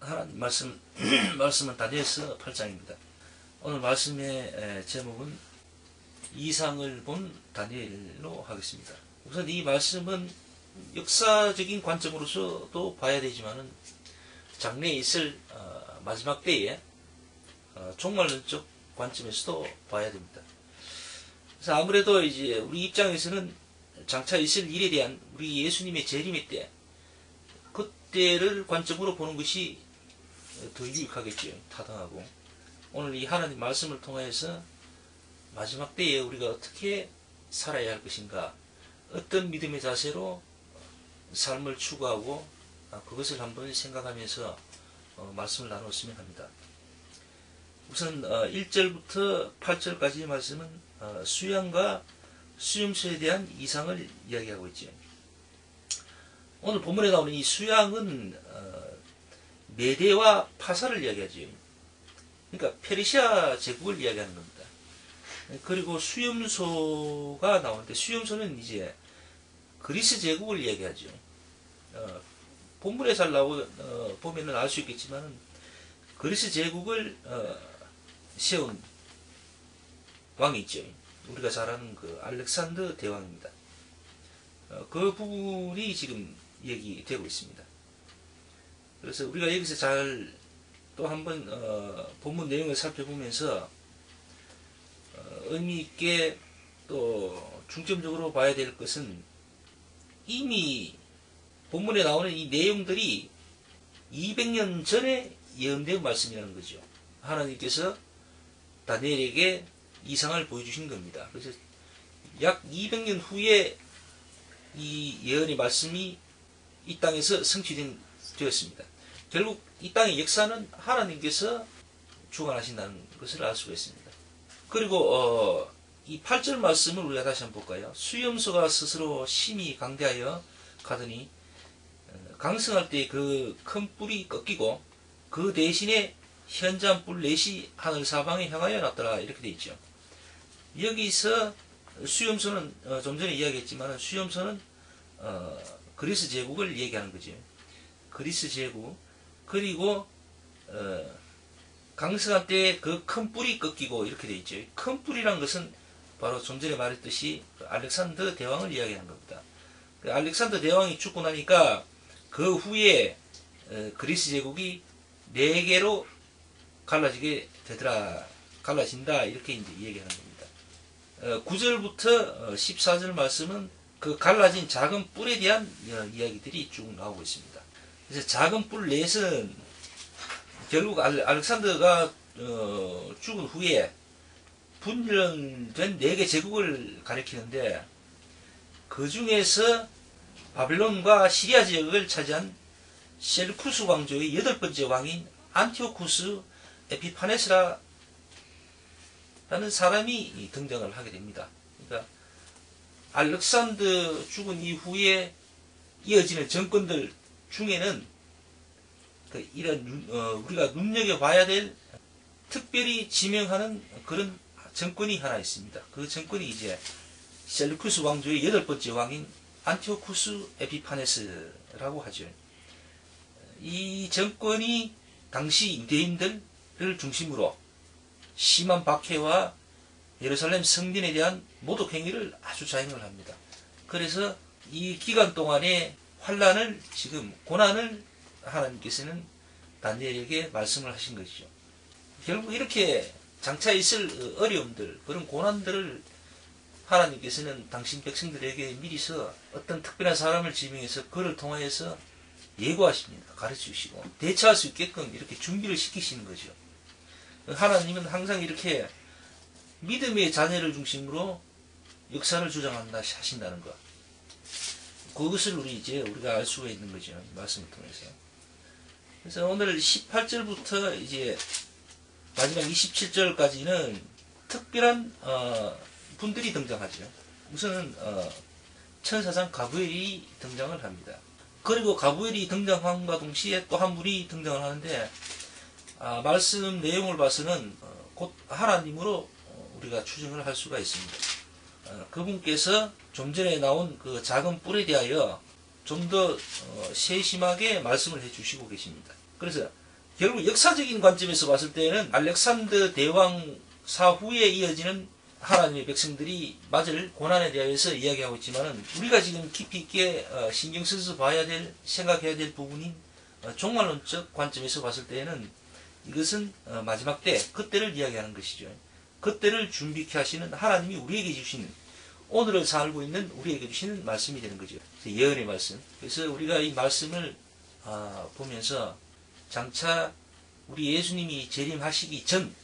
하나님 말씀은 다니엘서 8장입니다. 오늘 말씀의 제목은 이상을 본 다니엘로 하겠습니다. 우선 이 말씀은 역사적인 관점으로서도 봐야 되지만은 장래에 있을 마지막 때에 종말론적 관점에서도 봐야 됩니다. 그래서 아무래도 이제 우리 입장에서는 장차 있을 일에 대한 우리 예수님의 재림의 때 그때를 관점으로 보는 것이 더 유익하겠죠. 타당하고. 오늘 이 하나님 말씀을 통해서 마지막 때에 우리가 어떻게 살아야 할 것인가, 어떤 믿음의 자세로 삶을 추구하고 그것을 한번 생각하면서 말씀을 나눴으면 합니다. 우선 1절부터 8절까지의 말씀은 수양과 수염소에 대한 이상을 이야기하고 있죠. 오늘 본문에 나오는 이 수양은 메대와 파사를 이야기하죠. 그러니까 페르시아 제국을 이야기하는 겁니다. 그리고 수염소가 나오는데 수염소는 이제 그리스 제국을 이야기하죠. 본문에 잘 보면은 알 수 있겠지만은 그리스 제국을 세운 왕이 있죠. 우리가 잘 아는 그 알렉산더 대왕입니다. 그 부분이 지금 얘기되고 있습니다. 그래서 우리가 여기서 잘 또 한번 본문 내용을 살펴보면서 의미 있게 또 중점적으로 봐야 될 것은 이미 본문에 나오는 이 내용들이 200년 전에 예언된 말씀이라는 거죠. 하나님께서 다니엘에게 이상을 보여주신 겁니다. 그래서 약 200년 후에 이 예언의 말씀이 이 땅에서 성취되었습니다. 결국 이 땅의 역사는 하나님께서 주관하신다는 것을 알 수가 있습니다. 그리고 이 8절 말씀을 우리가 다시 한번 볼까요? 수염소가 스스로 심히 강대하여 가더니 강성할 때 그 큰 뿔이 꺾이고 그 대신에 현장 뿔 넷이 하늘 사방에 향하여 났더라, 이렇게 되어 있죠. 여기서 수염소는 좀 전에 이야기했지만 수염소는 그리스 제국을 얘기하는 거죠. 그리스 제국. 그리고 강성할 때 그 큰 뿔이 꺾이고 이렇게 되어 있죠. 큰 뿔이란 것은 바로 좀 전에 말했듯이 알렉산더 대왕을 이야기하는 겁니다. 알렉산더 대왕이 죽고 나니까 그 후에 그리스 제국이 4개로 갈라지게 되더라, 갈라진다, 이렇게 이제 얘기하는 겁니다. 9절부터 14절 말씀은 그 갈라진 작은 뿔에 대한 이야기들이 쭉 나오고 있습니다. 그래서 작은 뿔 넷은 결국 알렉산더가 죽은 후에 분열된 4개 제국을 가리키는데 그 중에서 바벨론과 시리아 지역을 차지한 셀쿠스 왕조의 8번째 왕인 안티오쿠스 에피파네스라라는 사람이 등장을 하게 됩니다. 그러니까 알렉산더 죽은 이후에 이어지는 정권들 중에는 이런 우리가 눈여겨봐야 될 특별히 지명하는 그런 정권이 하나 있습니다. 그 정권이 이제 셀쿠스 왕조의 8번째 왕인 안티오쿠스 에피파네스라고 하죠. 이 정권이 당시 유대인들을 중심으로 심한 박해와 예루살렘 성전에 대한 모독 행위를 아주 자행을 합니다. 그래서 이 기간 동안에 환란을, 지금 고난을 하나님께서는 다니엘에게 말씀을 하신 것이죠. 결국 이렇게 장차 있을 어려움들, 그런 고난들을 하나님께서는 당신 백성들에게 미리서 어떤 특별한 사람을 지명해서 그를 통하여서 예고하십니다. 가르쳐주시고 대처할 수 있게끔 이렇게 준비를 시키시는 거죠. 하나님은 항상 이렇게 믿음의 자녀를 중심으로 역사를 주장한다 하신다는 것, 그것을 우리가 알 수가 있는 거죠. 말씀을 통해서. 그래서 오늘 18절부터 이제 마지막 27절까지는 특별한 분들이 등장하죠. 우선은 천사장 가브리엘이 등장을 합니다. 그리고 가브리엘이 등장함과 동시에 또 한 분이 등장을 하는데 말씀 내용을 봐서는 곧 하나님으로 우리가 추정을 할 수가 있습니다. 그분께서 좀 전에 나온 그 작은 뿔에 대하여 좀 더 세심하게 말씀을 해주시고 계십니다. 그래서 결국 역사적인 관점에서 봤을 때는 알렉산더 대왕 사후에 이어지는 하나님의 백성들이 맞을 고난에 대해서 이야기하고 있지만은 우리가 지금 깊이 있게 신경 써서 봐야 될, 생각해야 될 부분인 종말론적 관점에서 봤을 때에는 이것은 마지막 때, 그때를 이야기하는 것이죠. 그때를 준비케 하시는 하나님이 우리에게 주신, 오늘을 살고 있는 우리에게 주시는 말씀이 되는 거죠. 예언의 말씀. 그래서 우리가 이 말씀을 보면서 장차 우리 예수님이 재림하시기 전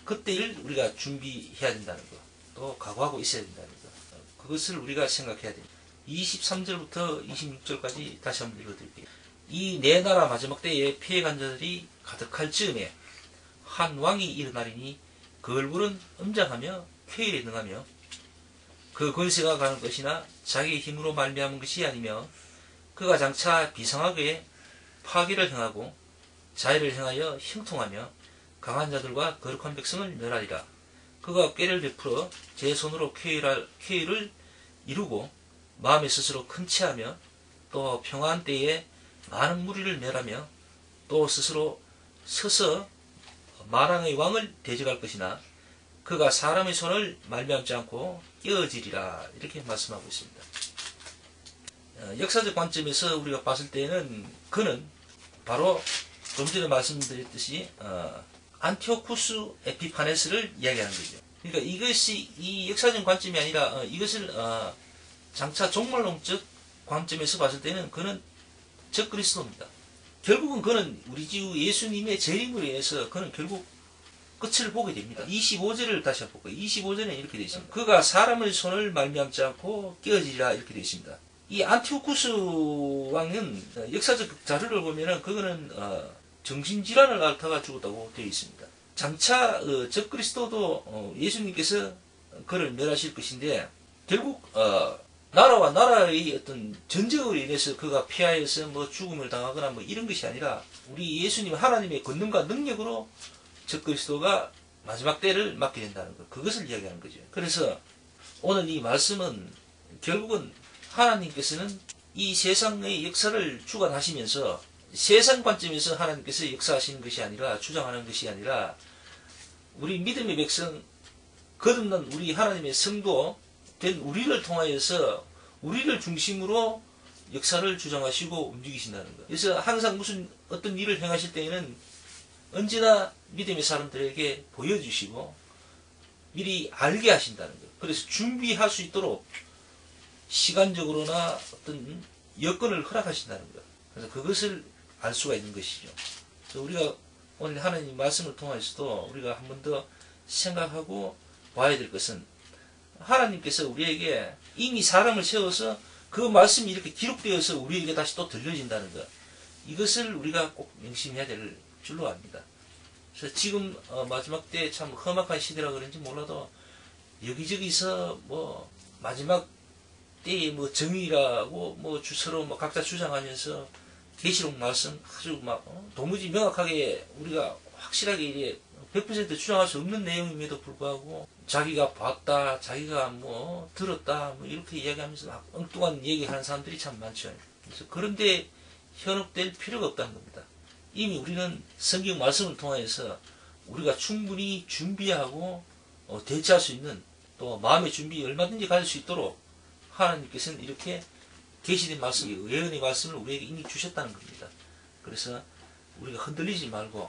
그때를 우리가 준비해야 된다는 것, 또 각오하고 있어야 된다는 것, 그것을 우리가 생각해야 됩니다. 23절부터 26절까지 다시 한번 읽어드릴게요. 이 네 나라 마지막 때에 피해간 자들이 가득할 즈음에 한 왕이 일어나리니 그 얼굴은 엄장하며 쾌일에 능하며 그 권세가 가는 것이나 자기의 힘으로 말미암은 것이 아니며 그가 장차 비상하게 파괴를 행하고 자해를 행하여 형통하며 강한 자들과 거룩한 백성을 멸하리라. 그가 꾀를 베풀어 제 손으로 쾌일을 이루고 마음에 스스로 큰 체하며 또 평화한 때에 많은 무리를 멸하며 또 스스로 서서 마랑의 왕을 대적할 것이나 그가 사람의 손을 말미암지 않고 깨어지리라. 이렇게 말씀하고 있습니다. 역사적 관점에서 우리가 봤을 때는 그는 바로 좀 전에 말씀드렸듯이 안티오쿠스 에피파네스를 이야기하는 거죠. 그러니까 이것이 이 역사적 관점이 아니라 이것을 장차 종말론적 관점에서 봤을 때는 그는 적그리스도입니다. 결국은 그는 우리 주 예수님의 재림으로 인해서 그는 결국 끝을 보게 됩니다. 25절을 다시 한번 볼까요? 25절에 이렇게 되어 있습니다. 그가 사람의 손을 말미암지 않고 깨어지리라. 이렇게 되어 있습니다. 이 안티오쿠스 왕은 역사적 자료를 보면은 그거는 정신질환을 앓다가 죽었다고 되어 있습니다. 장차 적그리스도도 예수님께서 그를 멸하실 것인데 결국 나라와 나라의 어떤 전쟁으로 인해서 그가 피하여서 뭐 죽음을 당하거나 뭐 이런 것이 아니라 우리 예수님 하나님의 권능과 능력으로 적그리스도가 마지막 때를 맞게 된다는 것, 그것을 이야기하는 거죠. 그래서 오늘 이 말씀은 결국은 하나님께서는 이 세상의 역사를 주관하시면서 세상 관점에서 하나님께서 역사하시는 것이 아니라, 주장하는 것이 아니라 우리 믿음의 백성, 거듭난 우리 하나님의 성도 된 우리를 통하여서 우리를 중심으로 역사를 주장하시고 움직이신다는 것. 그래서 항상 무슨 어떤 일을 행하실 때에는 언제나 믿음의 사람들에게 보여주시고 미리 알게 하신다는 것. 그래서 준비할 수 있도록 시간적으로나 어떤 여건을 허락하신다는 것. 그래서 그것을 알 수가 있는 것이죠. 그래서 우리가 오늘 하나님 말씀을 통해서도 우리가 한 번 더 생각하고 봐야 될 것은 하나님께서 우리에게 이미 사람을 세워서 그 말씀이 이렇게 기록되어서 우리에게 다시 또 들려진다는 것. 이것을 우리가 꼭 명심해야 될 줄로 압니다. 그래서 지금 마지막 때 참 험악한 시대라 그런지 몰라도 여기저기서 뭐 마지막 때에 뭐 정의라고 뭐 서로 뭐 각자 주장하면서 계시록 말씀 아주 막 도무지 명확하게 우리가 확실하게 이제 100% 주장할 수 없는 내용임에도 불구하고 자기가 봤다, 자기가 뭐 들었다, 뭐 이렇게 이야기하면서 막 엉뚱한 얘기하는 사람들이 참 많죠. 그래서 그런데 현혹될 필요가 없다는 겁니다. 이미 우리는 성경 말씀을 통해서 우리가 충분히 준비하고 대처할 수 있는, 또 마음의 준비 얼마든지 가질 수 있도록 하나님께서는 이렇게 계시된 말씀, 예언의 말씀을 우리에게 이미 주셨다는 겁니다. 그래서 우리가 흔들리지 말고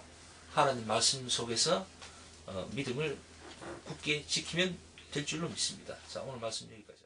하나님 말씀 속에서 믿음을 굳게 지키면 될 줄로 믿습니다. 자, 오늘 말씀 여기까지.